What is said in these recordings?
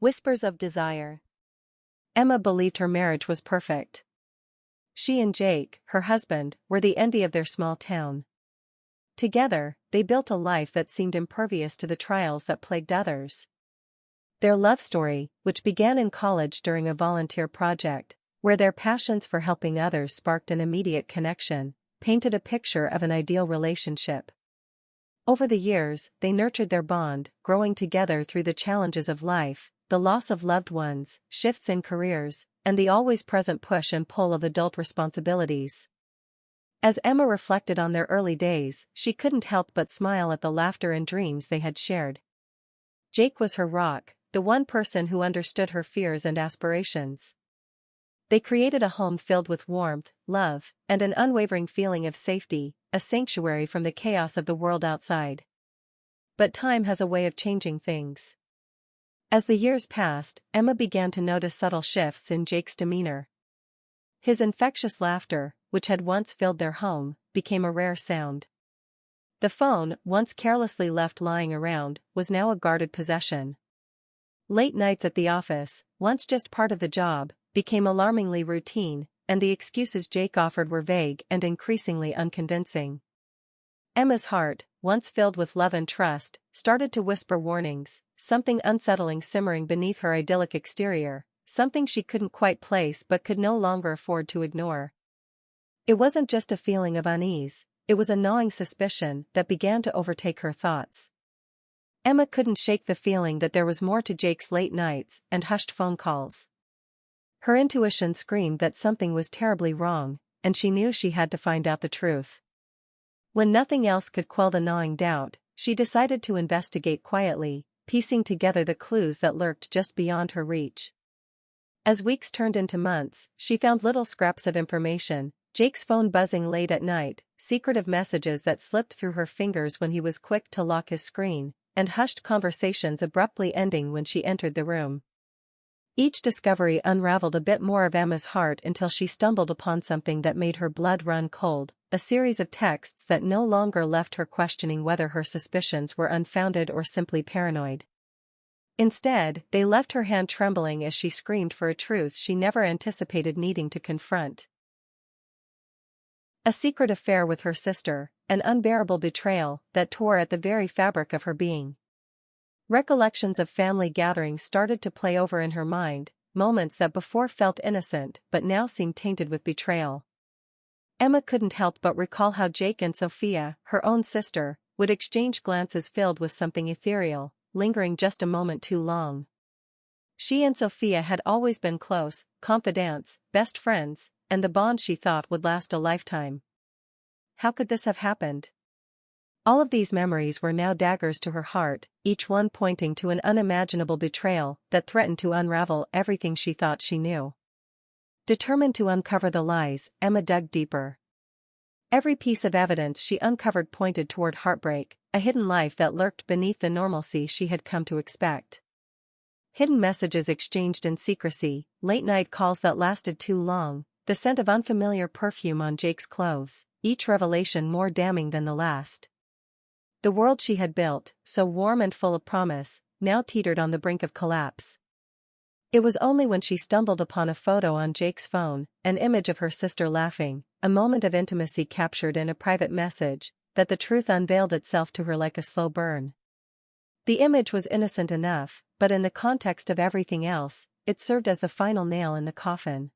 Whispers of desire. Emma believed her marriage was perfect. She and Jake, her husband, were the envy of their small town. Together, they built a life that seemed impervious to the trials that plagued others. Their love story, which began in college during a volunteer project, where their passions for helping others sparked an immediate connection, painted a picture of an ideal relationship. Over the years, they nurtured their bond, growing together through the challenges of life, the loss of loved ones, shifts in careers, and the always-present push and pull of adult responsibilities. As Emma reflected on their early days, she couldn't help but smile at the laughter and dreams they had shared. Jake was her rock, the one person who understood her fears and aspirations. They created a home filled with warmth, love, and an unwavering feeling of safety, a sanctuary from the chaos of the world outside. But time has a way of changing things. As the years passed, Emma began to notice subtle shifts in Jake's demeanor. His infectious laughter, which had once filled their home, became a rare sound. The phone, once carelessly left lying around, was now a guarded possession. Late nights at the office, once just part of the job, became alarmingly routine, and the excuses Jake offered were vague and increasingly unconvincing. Emma's heart, once filled with love and trust, started to whisper warnings, something unsettling simmering beneath her idyllic exterior, something she couldn't quite place but could no longer afford to ignore. It wasn't just a feeling of unease, it was a gnawing suspicion that began to overtake her thoughts. Emma couldn't shake the feeling that there was more to Jake's late nights and hushed phone calls. Her intuition screamed that something was terribly wrong, and she knew she had to find out the truth. When nothing else could quell the gnawing doubt, she decided to investigate quietly, piecing together the clues that lurked just beyond her reach. As weeks turned into months, she found little scraps of information, Jake's phone buzzing late at night, secretive messages that slipped through her fingers when he was quick to lock his screen, and hushed conversations abruptly ending when she entered the room. Each discovery unraveled a bit more of Emma's heart until she stumbled upon something that made her blood run cold, a series of texts that no longer left her questioning whether her suspicions were unfounded or simply paranoid. Instead, they left her hand trembling as she screamed for a truth she never anticipated needing to confront. A secret affair with her sister, an unbearable betrayal that tore at the very fabric of her being. Recollections of family gatherings started to play over in her mind, moments that before felt innocent but now seemed tainted with betrayal. Emma couldn't help but recall how Jake and Sophia, her own sister, would exchange glances filled with something ethereal, lingering just a moment too long. She and Sophia had always been close, confidants, best friends, and the bond she thought would last a lifetime. How could this have happened? All of these memories were now daggers to her heart, each one pointing to an unimaginable betrayal that threatened to unravel everything she thought she knew. Determined to uncover the lies, Emma dug deeper. Every piece of evidence she uncovered pointed toward heartbreak, a hidden life that lurked beneath the normalcy she had come to expect. Hidden messages exchanged in secrecy, late-night calls that lasted too long, the scent of unfamiliar perfume on Jake's clothes, each revelation more damning than the last. The world she had built, so warm and full of promise, now teetered on the brink of collapse. It was only when she stumbled upon a photo on Jake's phone, an image of her sister laughing, a moment of intimacy captured in a private message, that the truth unveiled itself to her like a slow burn. The image was innocent enough, but in the context of everything else, it served as the final nail in the coffin.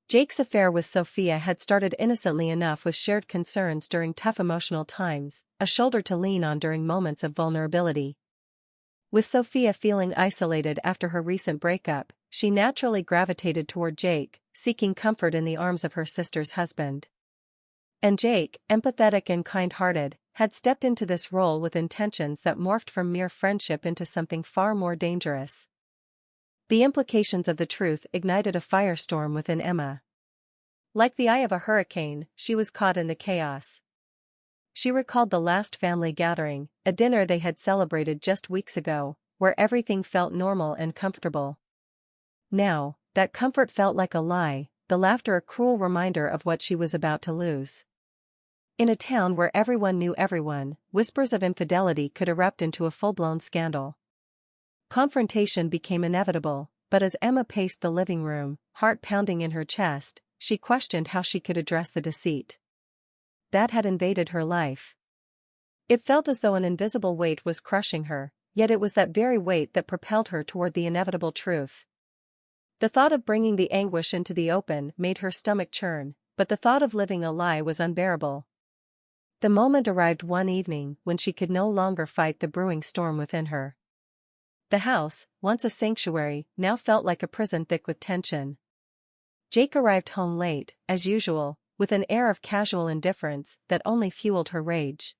Jake's affair with Sophia had started innocently enough with shared concerns during tough emotional times, a shoulder to lean on during moments of vulnerability. With Sophia feeling isolated after her recent breakup, she naturally gravitated toward Jake, seeking comfort in the arms of her sister's husband. And Jake, empathetic and kind-hearted, had stepped into this role with intentions that morphed from mere friendship into something far more dangerous. The implications of the truth ignited a firestorm within Emma. Like the eye of a hurricane, she was caught in the chaos. She recalled the last family gathering, a dinner they had celebrated just weeks ago, where everything felt normal and comfortable. Now, that comfort felt like a lie, the laughter a cruel reminder of what she was about to lose. In a town where everyone knew everyone, whispers of infidelity could erupt into a full-blown scandal. Confrontation became inevitable, but as Emma paced the living room, heart pounding in her chest, she questioned how she could address the deceit that had invaded her life. It felt as though an invisible weight was crushing her, yet it was that very weight that propelled her toward the inevitable truth. The thought of bringing the anguish into the open made her stomach churn, but the thought of living a lie was unbearable. The moment arrived one evening when she could no longer fight the brewing storm within her. The house, once a sanctuary, now felt like a prison thick with tension. Jake arrived home late, as usual, with an air of casual indifference that only fueled her rage.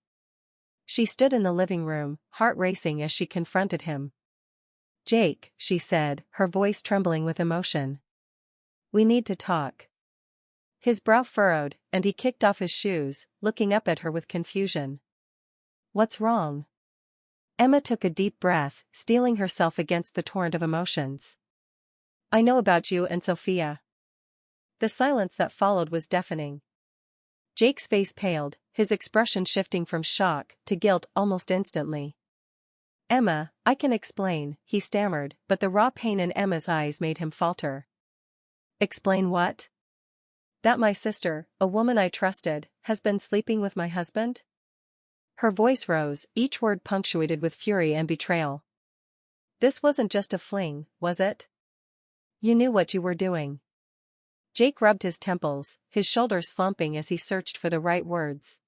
She stood in the living room, heart racing as she confronted him. "Jake," she said, her voice trembling with emotion. "We need to talk." His brow furrowed, and he kicked off his shoes, looking up at her with confusion. "What's wrong?" Emma took a deep breath, steeling herself against the torrent of emotions. "I know about you and Sophia." The silence that followed was deafening. Jake's face paled, his expression shifting from shock to guilt almost instantly. "Emma, I can explain," he stammered, but the raw pain in Emma's eyes made him falter. "Explain what?" "That my sister, a woman I trusted, has been sleeping with my husband?" Her voice rose, each word punctuated with fury and betrayal. "This wasn't just a fling, was it? You knew what you were doing." Jake rubbed his temples, his shoulders slumping as he searched for the right words.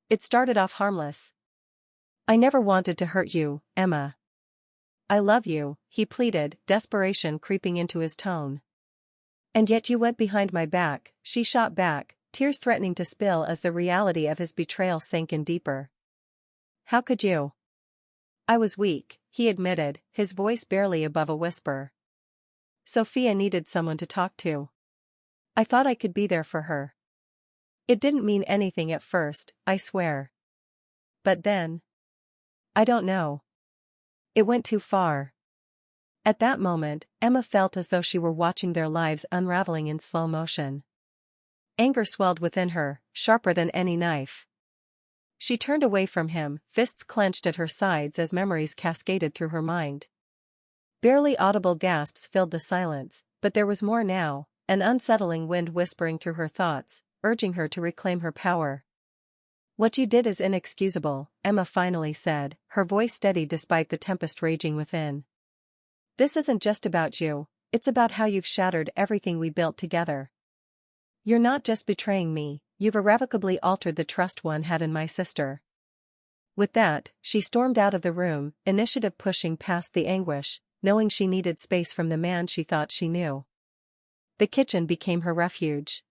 "It started off harmless. I never wanted to hurt you, Emma. I love you," he pleaded, desperation creeping into his tone. "And yet you went behind my back," she shot back, tears threatening to spill as the reality of his betrayal sank in deeper. "How could you?" "I was weak," he admitted, his voice barely above a whisper. "Sophia needed someone to talk to. I thought I could be there for her. It didn't mean anything at first, I swear. But then, I don't know. It went too far." At that moment, Emma felt as though she were watching their lives unraveling in slow motion. Anger swelled within her, sharper than any knife. She turned away from him, fists clenched at her sides as memories cascaded through her mind. Barely audible gasps filled the silence, but there was more now, an unsettling wind whispering through her thoughts, urging her to reclaim her power. "What you did is inexcusable," Emma finally said, her voice steady despite the tempest raging within. "This isn't just about you, it's about how you've shattered everything we built together. You're not just betraying me, you've irrevocably altered the trust one had in my sister." With that, she stormed out of the room, initiative pushing past the anguish, knowing she needed space from the man she thought she knew. The kitchen became her refuge.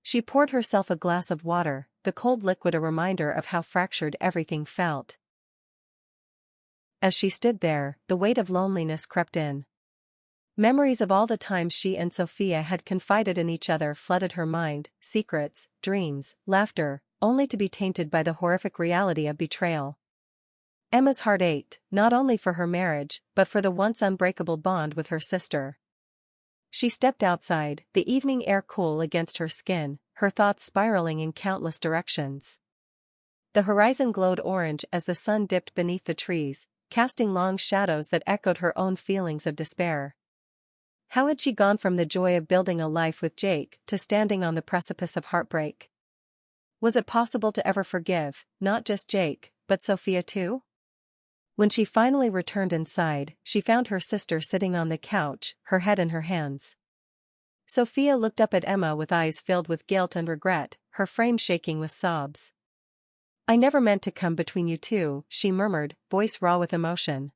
She poured herself a glass of water, the cold liquid a reminder of how fractured everything felt. As she stood there, the weight of loneliness crept in. Memories of all the times she and Sophia had confided in each other flooded her mind, secrets, dreams, laughter, only to be tainted by the horrific reality of betrayal. Emma's heart ached, not only for her marriage, but for the once unbreakable bond with her sister. She stepped outside, the evening air cool against her skin, her thoughts spiraling in countless directions. The horizon glowed orange as the sun dipped beneath the trees, casting long shadows that echoed her own feelings of despair. How had she gone from the joy of building a life with Jake to standing on the precipice of heartbreak? Was it possible to ever forgive, not just Jake, but Sophia too? When she finally returned inside, she found her sister sitting on the couch, her head in her hands. Sophia looked up at Emma with eyes filled with guilt and regret, her frame shaking with sobs. "I never meant to come between you two," she murmured, voice raw with emotion.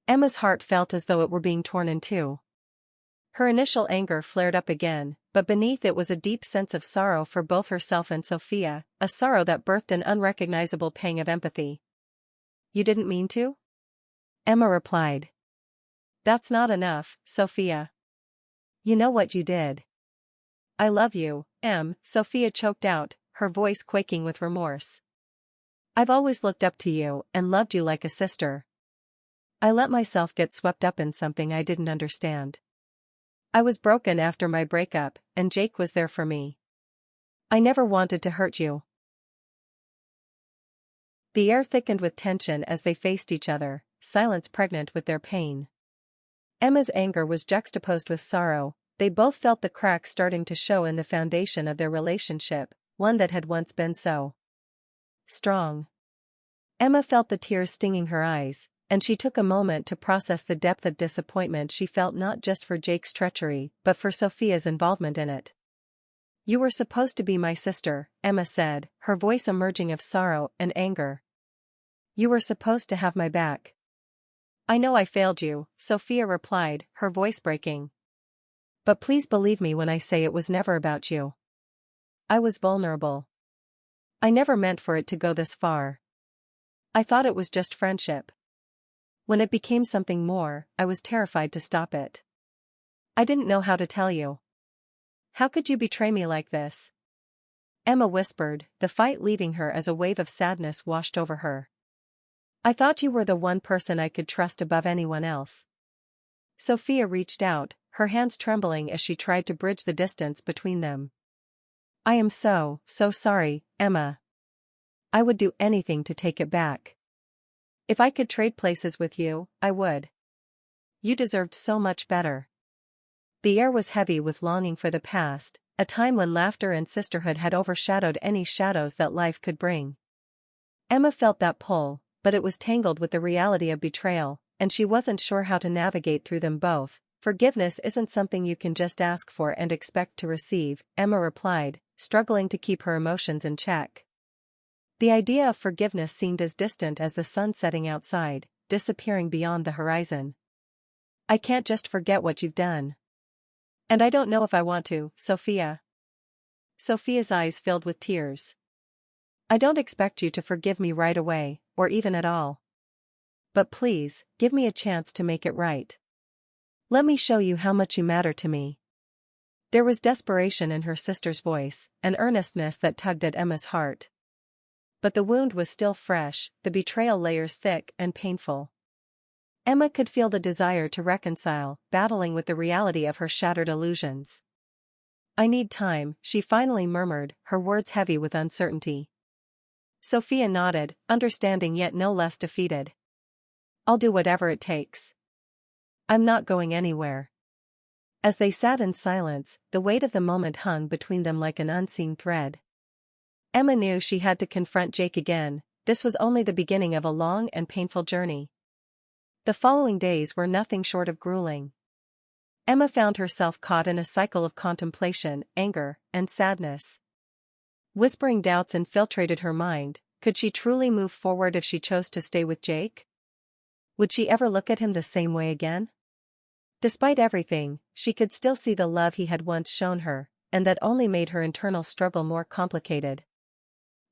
Emma's heart felt as though it were being torn in two. Her initial anger flared up again, but beneath it was a deep sense of sorrow for both herself and Sophia, a sorrow that birthed an unrecognizable pang of empathy. "You didn't mean to?" Emma replied. "That's not enough, Sophia. You know what you did." "I love you, Em," Sophia choked out, her voice quaking with remorse. "I've always looked up to you and loved you like a sister. I let myself get swept up in something I didn't understand. I was broken after my breakup, and Jake was there for me. I never wanted to hurt you." The air thickened with tension as they faced each other, silence pregnant with their pain. Emma's anger was juxtaposed with sorrow. They both felt the cracks starting to show in the foundation of their relationship, one that had once been so strong. Emma felt the tears stinging her eyes, and she took a moment to process the depth of disappointment she felt not just for Jake's treachery but for Sophia's involvement in it. "You were supposed to be my sister," Emma said, her voice emerging of sorrow and anger. "You were supposed to have my back." "I know I failed you," Sophia replied, her voice breaking. "But please believe me when I say it was never about you. I was vulnerable. I never meant for it to go this far. I thought it was just friendship. When it became something more, I was terrified to stop it. I didn't know how to tell you. How could you betray me like this?" Emma whispered, the fight leaving her as a wave of sadness washed over her. "I thought you were the one person I could trust above anyone else." Sophia reached out, her hands trembling as she tried to bridge the distance between them. "I am so sorry, Emma. I would do anything to take it back. If I could trade places with you, I would. You deserved so much better." The air was heavy with longing for the past, a time when laughter and sisterhood had overshadowed any shadows that life could bring. Emma felt that pull, but it was tangled with the reality of betrayal, and she wasn't sure how to navigate through them both. "Forgiveness isn't something you can just ask for and expect to receive," Emma replied, struggling to keep her emotions in check. The idea of forgiveness seemed as distant as the sun setting outside, disappearing beyond the horizon. "I can't just forget what you've done. And I don't know if I want to, Sophia." Sophia's eyes filled with tears. "I don't expect you to forgive me right away, or even at all. But please, give me a chance to make it right. Let me show you how much you matter to me." There was desperation in her sister's voice, an earnestness that tugged at Emma's heart. But the wound was still fresh, the betrayal layers thick and painful. Emma could feel the desire to reconcile, battling with the reality of her shattered illusions. "I need time," she finally murmured, her words heavy with uncertainty. Sophia nodded, understanding yet no less defeated. "I'll do whatever it takes. I'm not going anywhere." As they sat in silence, the weight of the moment hung between them like an unseen thread. Emma knew she had to confront Jake again. This was only the beginning of a long and painful journey. The following days were nothing short of grueling. Emma found herself caught in a cycle of contemplation, anger, and sadness. Whispering doubts infiltrated her mind. Could she truly move forward if she chose to stay with Jake? Would she ever look at him the same way again? Despite everything, she could still see the love he had once shown her, and that only made her internal struggle more complicated.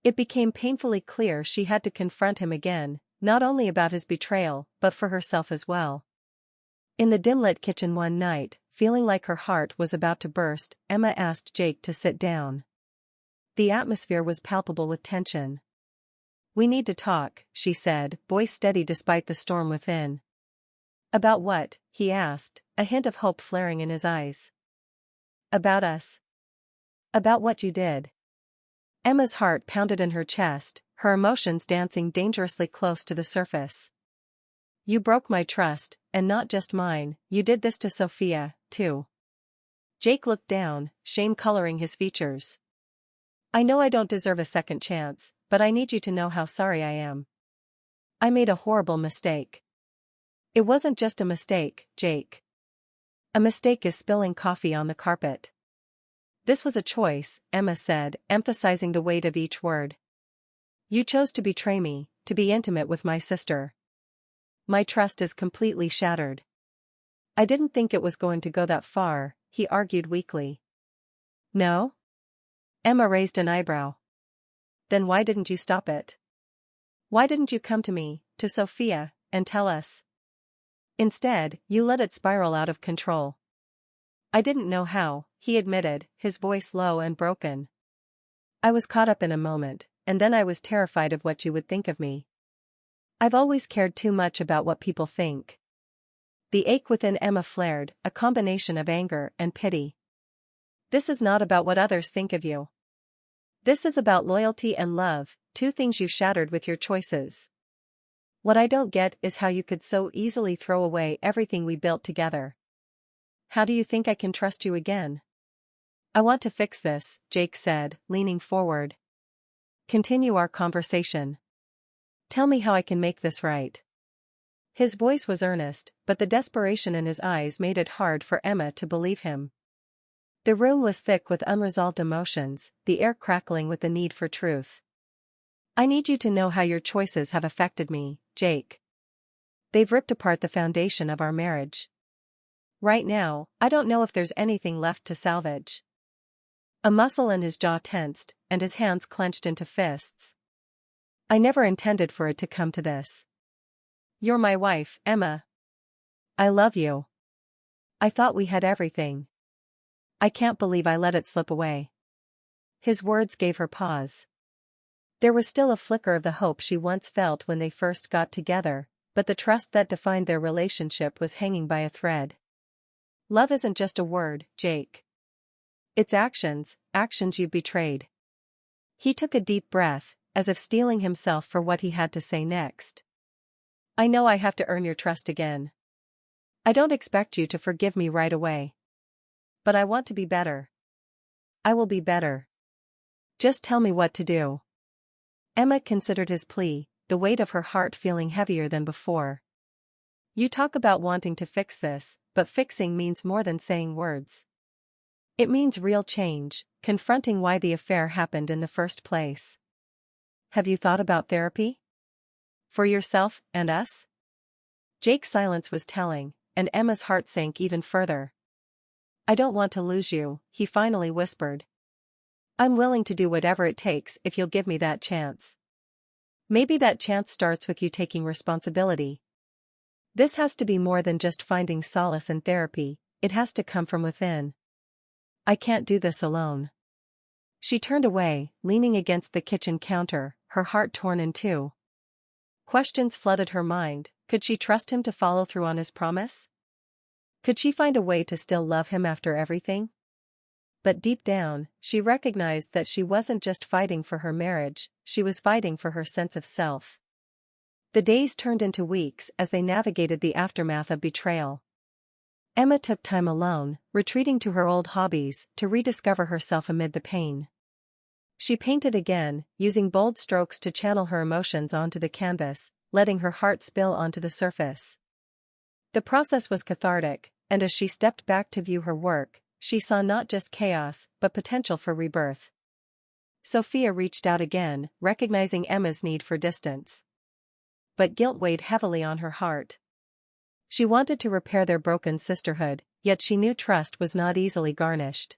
It became painfully clear she had to confront him again, not only about his betrayal, but for herself as well. In the dim-lit kitchen one night, feeling like her heart was about to burst, Emma asked Jake to sit down. The atmosphere was palpable with tension. "We need to talk," she said, voice steady despite the storm within. "About what?" he asked, a hint of hope flaring in his eyes. "About us. About what you did." Emma's heart pounded in her chest, her emotions dancing dangerously close to the surface. "You broke my trust, and not just mine, you did this to Sophia, too." Jake looked down, shame coloring his features. "I know I don't deserve a second chance, but I need you to know how sorry I am. I made a horrible mistake." "It wasn't just a mistake, Jake. A mistake is spilling coffee on the carpet." "This was a choice," Emma said, emphasizing the weight of each word. "You chose to betray me, to be intimate with my sister. My trust is completely shattered." "I didn't think it was going to go that far," he argued weakly. "No?" Emma raised an eyebrow. "Then why didn't you stop it? Why didn't you come to me, to Sophia, and tell us? Instead, you let it spiral out of control." "I didn't know how," he admitted, his voice low and broken. "I was caught up in a moment, and then I was terrified of what you would think of me. I've always cared too much about what people think." The ache within Emma flared, a combination of anger and pity. "This is not about what others think of you. This is about loyalty and love, two things you shattered with your choices." What I don't get is how you could so easily throw away everything we built together. How do you think I can trust you again? I want to fix this, Jake said, leaning forward. Continue our conversation. Tell me how I can make this right. His voice was earnest, but the desperation in his eyes made it hard for Emma to believe him. The room was thick with unresolved emotions, the air crackling with the need for truth. I need you to know how your choices have affected me, Jake. They've ripped apart the foundation of our marriage. Right now, I don't know if there's anything left to salvage. A muscle in his jaw tensed, and his hands clenched into fists. I never intended for it to come to this. You're my wife, Emma. I love you. I thought we had everything. I can't believe I let it slip away. His words gave her pause. There was still a flicker of the hope she once felt when they first got together, but the trust that defined their relationship was hanging by a thread. Love isn't just a word, Jake. It's actions you've betrayed. He took a deep breath, as if steeling himself for what he had to say next. I know I have to earn your trust again. I don't expect you to forgive me right away. But I want to be better. I will be better. Just tell me what to do. Emma considered his plea, the weight of her heart feeling heavier than before. You talk about wanting to fix this, but fixing means more than saying words. It means real change, confronting why the affair happened in the first place. Have you thought about therapy? For yourself and us? Jake's silence was telling, and Emma's heart sank even further. I don't want to lose you, he finally whispered. I'm willing to do whatever it takes if you'll give me that chance. Maybe that chance starts with you taking responsibility. This has to be more than just finding solace in therapy, it has to come from within. I can't do this alone. She turned away, leaning against the kitchen counter, her heart torn in two. Questions flooded her mind. Could she trust him to follow through on his promise? Could she find a way to still love him after everything? But deep down, she recognized that she wasn't just fighting for her marriage, she was fighting for her sense of self. The days turned into weeks as they navigated the aftermath of betrayal. Emma took time alone, retreating to her old hobbies, to rediscover herself amid the pain. She painted again, using bold strokes to channel her emotions onto the canvas, letting her heart spill onto the surface. The process was cathartic, and as she stepped back to view her work, she saw not just chaos, but potential for rebirth. Sophia reached out again, recognizing Emma's need for distance. But guilt weighed heavily on her heart. She wanted to repair their broken sisterhood, yet she knew trust was not easily garnished.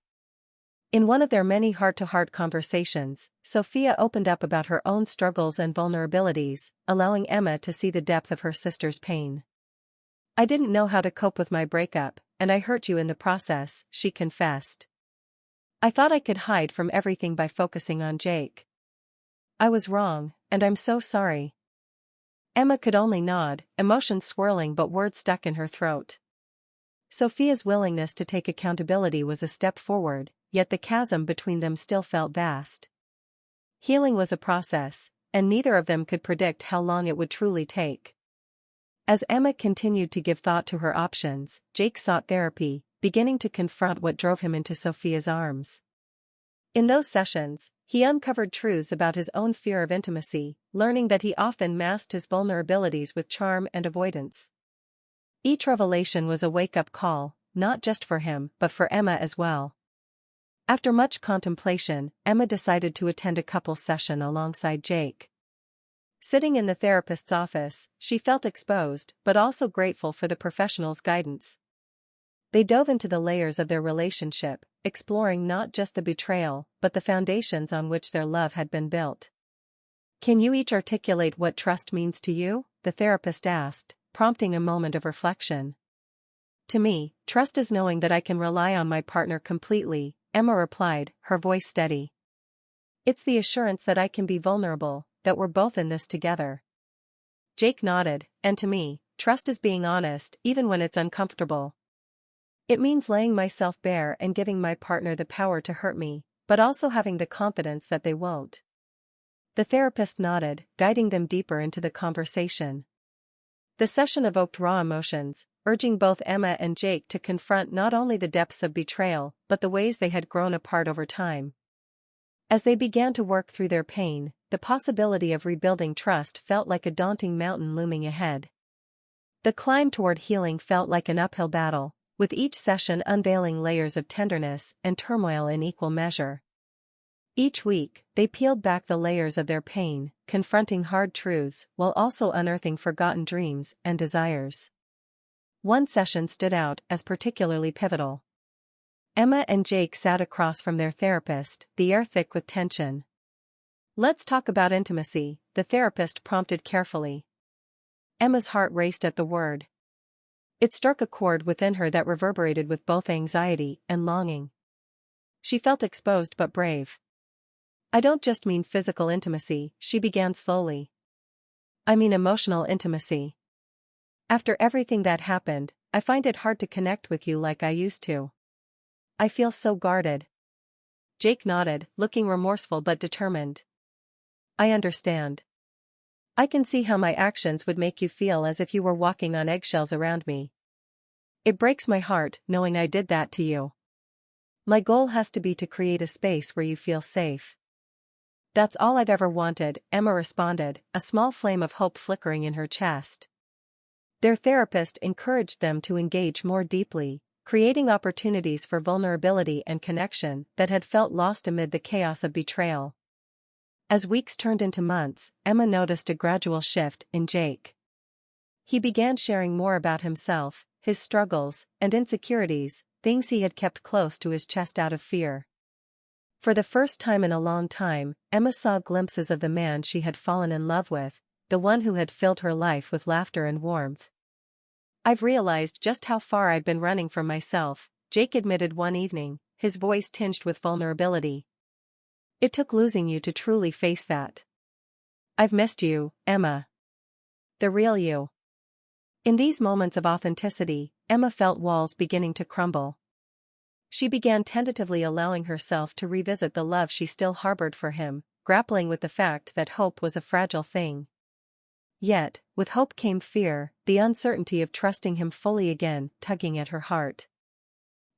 In one of their many heart-to-heart conversations, Sophia opened up about her own struggles and vulnerabilities, allowing Emma to see the depth of her sister's pain. I didn't know how to cope with my breakup, and I hurt you in the process, she confessed. I thought I could hide from everything by focusing on Jake. I was wrong, and I'm so sorry. Emma could only nod, emotions swirling but words stuck in her throat. Sophia's willingness to take accountability was a step forward, yet the chasm between them still felt vast. Healing was a process, and neither of them could predict how long it would truly take. As Emma continued to give thought to her options, Jake sought therapy, beginning to confront what drove him into Sophia's arms. In those sessions, he uncovered truths about his own fear of intimacy, learning that he often masked his vulnerabilities with charm and avoidance. Each revelation was a wake-up call, not just for him, but for Emma as well. After much contemplation, Emma decided to attend a couples session alongside Jake. Sitting in the therapist's office, she felt exposed, but also grateful for the professional's guidance. They dove into the layers of their relationship, exploring not just the betrayal, but the foundations on which their love had been built. Can you each articulate what trust means to you? The therapist asked, prompting a moment of reflection. To me, trust is knowing that I can rely on my partner completely, Emma replied, her voice steady. It's the assurance that I can be vulnerable, that we're both in this together. Jake nodded, and to me, trust is being honest even when it's uncomfortable. It means laying myself bare and giving my partner the power to hurt me, but also having the confidence that they won't. The therapist nodded, guiding them deeper into the conversation. The session evoked raw emotions, urging both Emma and Jake to confront not only the depths of betrayal but the ways they had grown apart over time. As they began to work through their pain, the possibility of rebuilding trust felt like a daunting mountain looming ahead. The climb toward healing felt like an uphill battle, with each session unveiling layers of tenderness and turmoil in equal measure. Each week, they peeled back the layers of their pain, confronting hard truths while also unearthing forgotten dreams and desires. One session stood out as particularly pivotal. Emma and Jake sat across from their therapist, the air thick with tension. "Let's talk about intimacy," the therapist prompted carefully. Emma's heart raced at the word. It struck a chord within her that reverberated with both anxiety and longing. She felt exposed but brave. "I don't just mean physical intimacy," she began slowly. "I mean emotional intimacy. After everything that happened, I find it hard to connect with you like I used to. I feel so guarded." Jake nodded, looking remorseful but determined. "I understand. I can see how my actions would make you feel as if you were walking on eggshells around me. It breaks my heart knowing I did that to you. My goal has to be to create a space where you feel safe." "That's all I've ever wanted," Emma responded, a small flame of hope flickering in her chest. Their therapist encouraged them to engage more deeply, creating opportunities for vulnerability and connection that had felt lost amid the chaos of betrayal. As weeks turned into months, Emma noticed a gradual shift in Jake. He began sharing more about himself, his struggles, and insecurities, things he had kept close to his chest out of fear. For the first time in a long time, Emma saw glimpses of the man she had fallen in love with, the one who had filled her life with laughter and warmth. "I've realized just how far I've been running from myself," Jake admitted one evening, his voice tinged with vulnerability. "It took losing you to truly face that. I've missed you, Emma. The real you." In these moments of authenticity, Emma felt walls beginning to crumble. She began tentatively allowing herself to revisit the love she still harbored for him, grappling with the fact that hope was a fragile thing. Yet, with hope came fear, the uncertainty of trusting him fully again, tugging at her heart.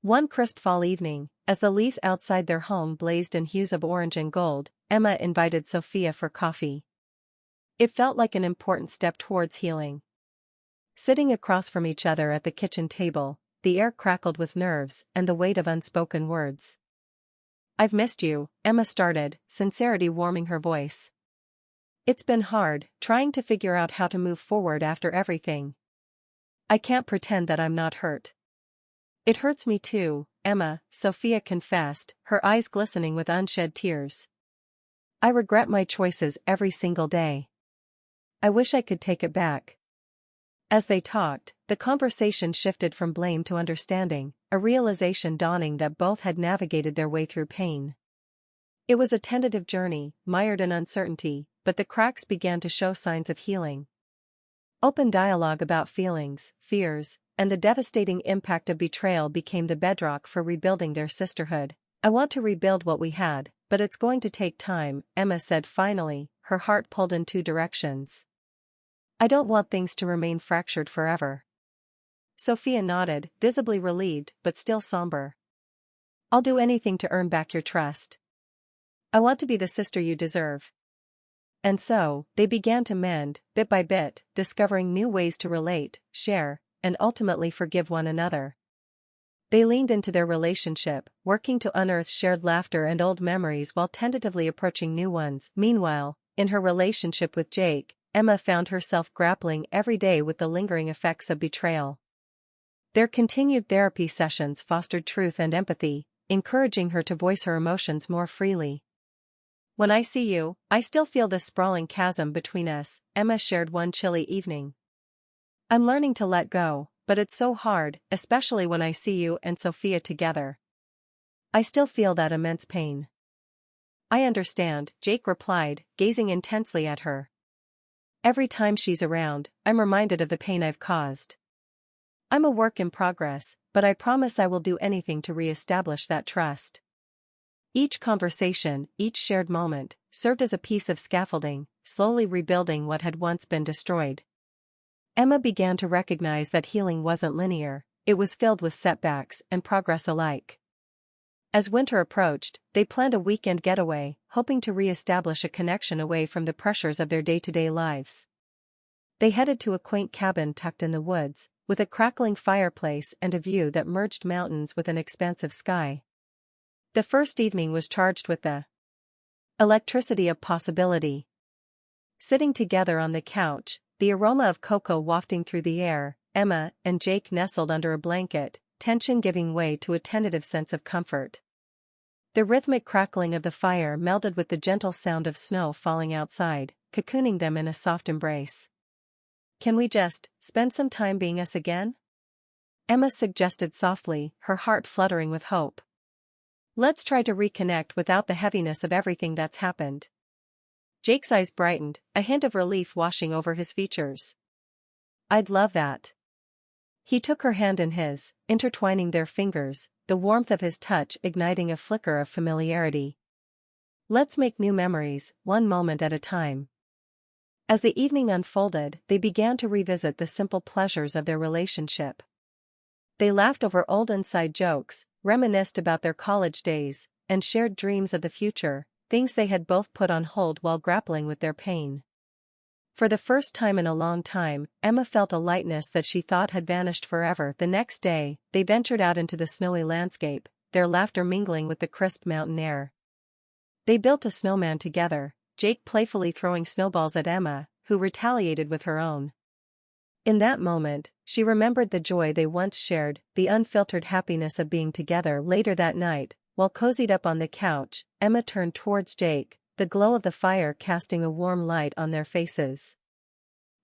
One crisp fall evening, as the leaves outside their home blazed in hues of orange and gold, Emma invited Sophia for coffee. It felt like an important step towards healing. Sitting across from each other at the kitchen table, the air crackled with nerves and the weight of unspoken words. "I've missed you," Emma started, sincerity warming her voice. "It's been hard, trying to figure out how to move forward after everything. I can't pretend that I'm not hurt." "It hurts me too, Emma," Sophia confessed, her eyes glistening with unshed tears. "I regret my choices every single day. I wish I could take it back." As they talked, the conversation shifted from blame to understanding, a realization dawning that both had navigated their way through pain. It was a tentative journey, mired in uncertainty, but the cracks began to show signs of healing. Open dialogue about feelings, fears, and the devastating impact of betrayal became the bedrock for rebuilding their sisterhood. "I want to rebuild what we had, but it's going to take time," Emma said finally, her heart pulled in two directions. "I don't want things to remain fractured forever." Sophia nodded, visibly relieved but still somber. "I'll do anything to earn back your trust. I want to be the sister you deserve." And so, they began to mend, bit by bit, discovering new ways to relate, share, and ultimately forgive one another. They leaned into their relationship, working to unearth shared laughter and old memories while tentatively approaching new ones. Meanwhile, in her relationship with Jake, Emma found herself grappling every day with the lingering effects of betrayal. Their continued therapy sessions fostered truth and empathy, encouraging her to voice her emotions more freely. "When I see you, I still feel this sprawling chasm between us," Emma shared one chilly evening. "I'm learning to let go, but it's so hard, especially when I see you and Sophia together. I still feel that immense pain." "I understand," Jake replied, gazing intensely at her. "Every time she's around, I'm reminded of the pain I've caused. I'm a work in progress, but I promise I will do anything to re-establish that trust." Each conversation, each shared moment, served as a piece of scaffolding, slowly rebuilding what had once been destroyed. Emma began to recognize that healing wasn't linear, it was filled with setbacks and progress alike. As winter approached, they planned a weekend getaway, hoping to re-establish a connection away from the pressures of their day-to-day lives. They headed to a quaint cabin tucked in the woods, with a crackling fireplace and a view that merged mountains with an expansive sky. The first evening was charged with the electricity of possibility. Sitting together on the couch, the aroma of cocoa wafting through the air, Emma and Jake nestled under a blanket, tension giving way to a tentative sense of comfort. The rhythmic crackling of the fire melded with the gentle sound of snow falling outside, cocooning them in a soft embrace. "Can we just spend some time being us again?" Emma suggested softly, her heart fluttering with hope. "Let's try to reconnect without the heaviness of everything that's happened." Jake's eyes brightened, a hint of relief washing over his features. "I'd love that." He took her hand in his, intertwining their fingers, the warmth of his touch igniting a flicker of familiarity. "Let's make new memories, one moment at a time." As the evening unfolded, they began to revisit the simple pleasures of their relationship. They laughed over old inside jokes, reminisced about their college days, and shared dreams of the future, things they had both put on hold while grappling with their pain. For the first time in a long time, Emma felt a lightness that she thought had vanished forever. The next day, they ventured out into the snowy landscape, their laughter mingling with the crisp mountain air. They built a snowman together, Jake playfully throwing snowballs at Emma, who retaliated with her own. In that moment, she remembered the joy they once shared, the unfiltered happiness of being together. Later that night, while cozied up on the couch, Emma turned towards Jake, the glow of the fire casting a warm light on their faces.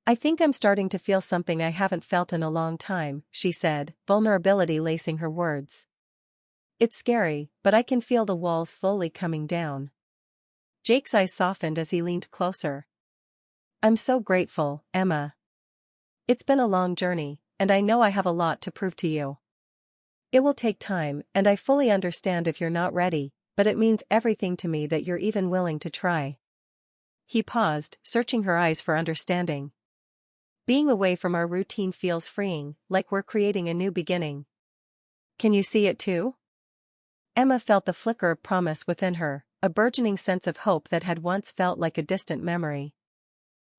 "I think I'm starting to feel something I haven't felt in a long time," she said, vulnerability lacing her words. "It's scary, but I can feel the walls slowly coming down." Jake's eyes softened as he leaned closer. "I'm so grateful, Emma. It's been a long journey, and I know I have a lot to prove to you. It will take time, and I fully understand if you're not ready, but it means everything to me that you're even willing to try." He paused, searching her eyes for understanding. "Being away from our routine feels freeing, like we're creating a new beginning. Can you see it too?" Emma felt the flicker of promise within her, a burgeoning sense of hope that had once felt like a distant memory.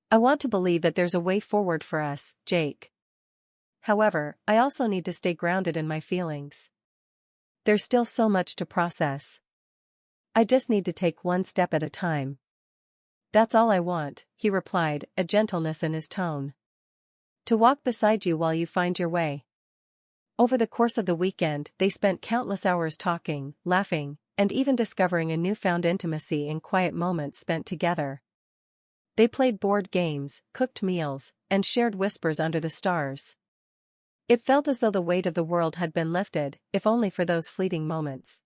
"I want to believe that there's a way forward for us, Jake. However, I also need to stay grounded in my feelings. There's still so much to process. I just need to take one step at a time." "That's all I want," he replied, a gentleness in his tone. "To walk beside you while you find your way." Over the course of the weekend, they spent countless hours talking, laughing, and even discovering a newfound intimacy in quiet moments spent together. They played board games, cooked meals, and shared whispers under the stars. It felt as though the weight of the world had been lifted, if only for those fleeting moments.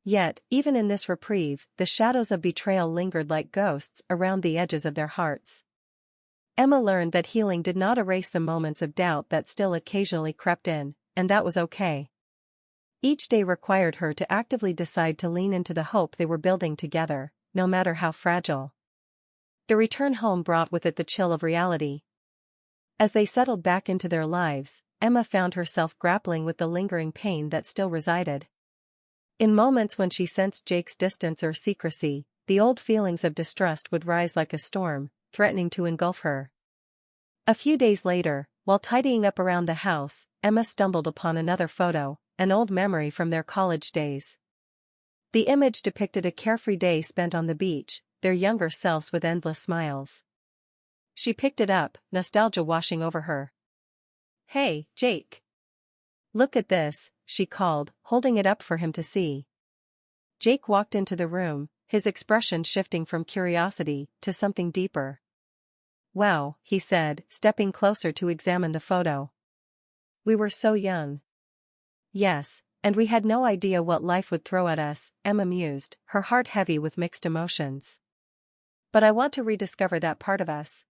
Yet, even in this reprieve, the shadows of betrayal lingered like ghosts around the edges of their hearts. Emma learned that healing did not erase the moments of doubt that still occasionally crept in, and that was okay. Each day required her to actively decide to lean into the hope they were building together, no matter how fragile. The return home brought with it the chill of reality. As they settled back into their lives, Emma found herself grappling with the lingering pain that still resided. In moments when she sensed Jake's distance or secrecy, the old feelings of distrust would rise like a storm, threatening to engulf her. A few days later, while tidying up around the house, Emma stumbled upon another photo, an old memory from their college days. The image depicted a carefree day spent on the beach, their younger selves with endless smiles. She picked it up, nostalgia washing over her. "Hey, Jake. Look at this," she called, holding it up for him to see. Jake walked into the room, his expression shifting from curiosity to something deeper. "Wow," he said, stepping closer to examine the photo. "We were so young." "Yes, and we had no idea what life would throw at us," Emma mused, her heart heavy with mixed emotions. "But I want to rediscover that part of us.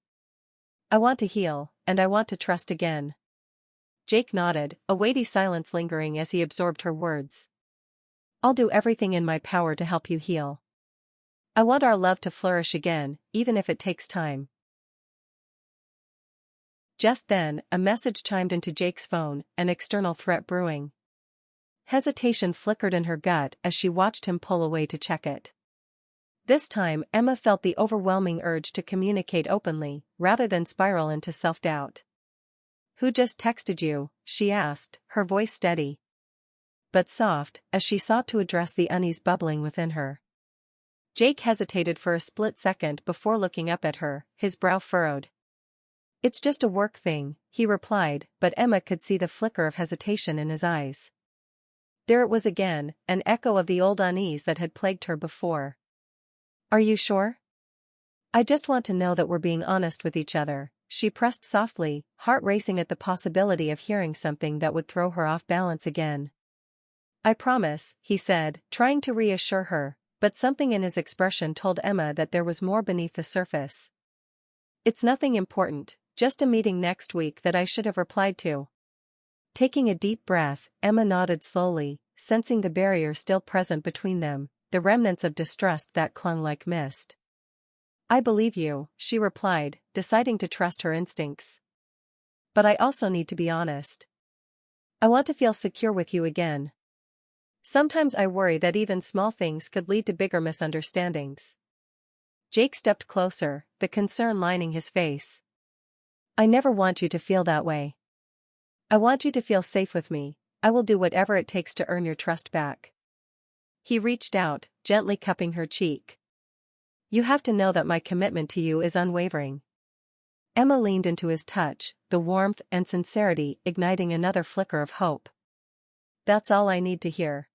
I want to heal, and I want to trust again." Jake nodded, a weighty silence lingering as he absorbed her words. "I'll do everything in my power to help you heal. I want our love to flourish again, even if it takes time." Just then, a message chimed into Jake's phone, an external threat brewing. Hesitation flickered in her gut as she watched him pull away to check it. This time, Emma felt the overwhelming urge to communicate openly, rather than spiral into self-doubt. "Who just texted you?" she asked, her voice steady but soft, as she sought to address the unease bubbling within her. Jake hesitated for a split second before looking up at her, his brow furrowed. "It's just a work thing," he replied, but Emma could see the flicker of hesitation in his eyes. There it was again, an echo of the old unease that had plagued her before. "Are you sure? I just want to know that we're being honest with each other," she pressed softly, heart racing at the possibility of hearing something that would throw her off balance again. "I promise," he said, trying to reassure her, but something in his expression told Emma that there was more beneath the surface. "It's nothing important, just a meeting next week that I should have replied to." Taking a deep breath, Emma nodded slowly, sensing the barrier still present between them, the remnants of distrust that clung like mist. "I believe you," she replied, deciding to trust her instincts. "But I also need to be honest. I want to feel secure with you again. Sometimes I worry that even small things could lead to bigger misunderstandings." Jake stepped closer, the concern lining his face. "I never want you to feel that way. I want you to feel safe with me. I will do whatever it takes to earn your trust back." He reached out, gently cupping her cheek. "You have to know that my commitment to you is unwavering." Emma leaned into his touch, the warmth and sincerity igniting another flicker of hope. "That's all I need to hear.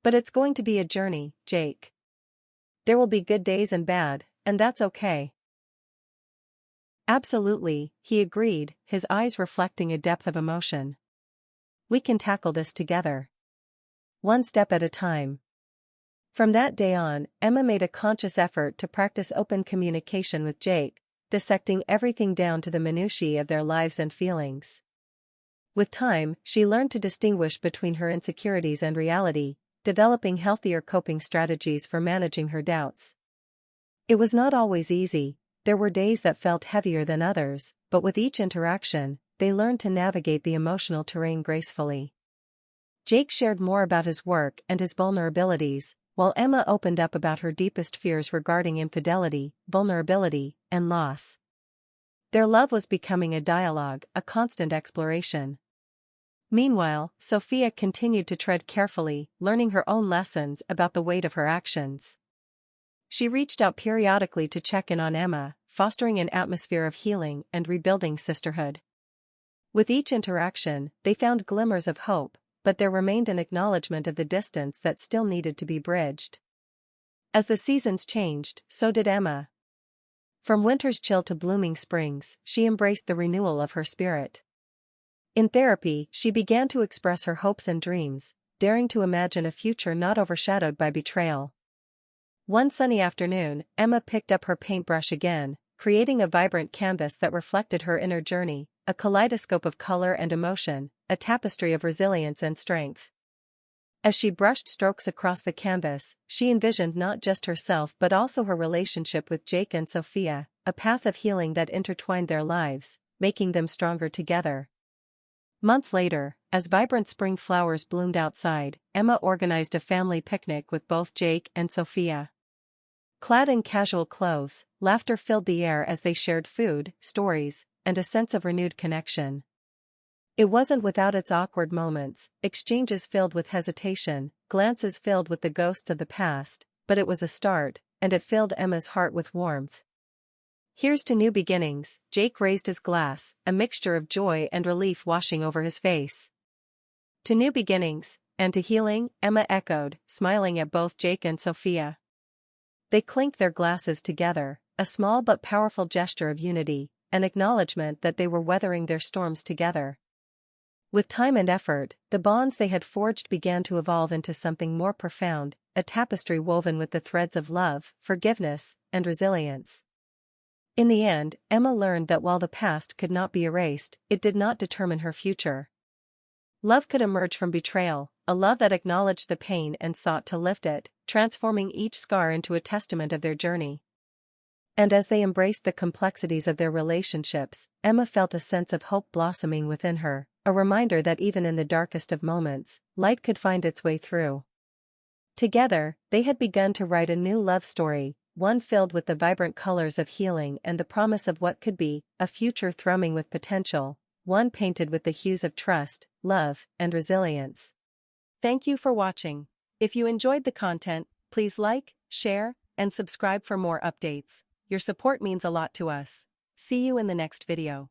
But it's going to be a journey, Jake. There will be good days and bad, and that's okay." "Absolutely," he agreed, his eyes reflecting a depth of emotion. "We can tackle this together. One step at a time." From that day on, Emma made a conscious effort to practice open communication with Jake, dissecting everything down to the minutiae of their lives and feelings. With time, she learned to distinguish between her insecurities and reality, developing healthier coping strategies for managing her doubts. It was not always easy, there were days that felt heavier than others, but with each interaction, they learned to navigate the emotional terrain gracefully. Jake shared more about his work and his vulnerabilities, while Emma opened up about her deepest fears regarding infidelity, vulnerability, and loss. Their love was becoming a dialogue, a constant exploration. Meanwhile, Sophia continued to tread carefully, learning her own lessons about the weight of her actions. She reached out periodically to check in on Emma, fostering an atmosphere of healing and rebuilding sisterhood. With each interaction, they found glimmers of hope, but there remained an acknowledgement of the distance that still needed to be bridged. As the seasons changed, so did Emma. From winter's chill to blooming springs, she embraced the renewal of her spirit. In therapy, she began to express her hopes and dreams, daring to imagine a future not overshadowed by betrayal. One sunny afternoon, Emma picked up her paintbrush again, creating a vibrant canvas that reflected her inner journey, a kaleidoscope of color and emotion, a tapestry of resilience and strength. As she brushed strokes across the canvas, she envisioned not just herself but also her relationship with Jake and Sophia, a path of healing that intertwined their lives, making them stronger together. Months later, as vibrant spring flowers bloomed outside, Emma organized a family picnic with both Jake and Sophia. Clad in casual clothes, laughter filled the air as they shared food, stories, and a sense of renewed connection. It wasn't without its awkward moments, exchanges filled with hesitation, glances filled with the ghosts of the past, but it was a start, and it filled Emma's heart with warmth. "Here's to new beginnings," Jake raised his glass, a mixture of joy and relief washing over his face. "To new beginnings, and to healing," Emma echoed, smiling at both Jake and Sophia. They clinked their glasses together, a small but powerful gesture of unity, an acknowledgement that they were weathering their storms together. With time and effort, the bonds they had forged began to evolve into something more profound, a tapestry woven with the threads of love, forgiveness, and resilience. In the end, Emma learned that while the past could not be erased, it did not determine her future. Love could emerge from betrayal, a love that acknowledged the pain and sought to lift it, transforming each scar into a testament of their journey. And as they embraced the complexities of their relationships, Emma felt a sense of hope blossoming within her, a reminder that even in the darkest of moments, light could find its way through. Together, they had begun to write a new love story, one filled with the vibrant colors of healing and the promise of what could be, a future thrumming with potential, one painted with the hues of trust, love, and resilience. Thank you for watching. If you enjoyed the content, please like, share, and subscribe for more updates. Your support means a lot to us. See you in the next video.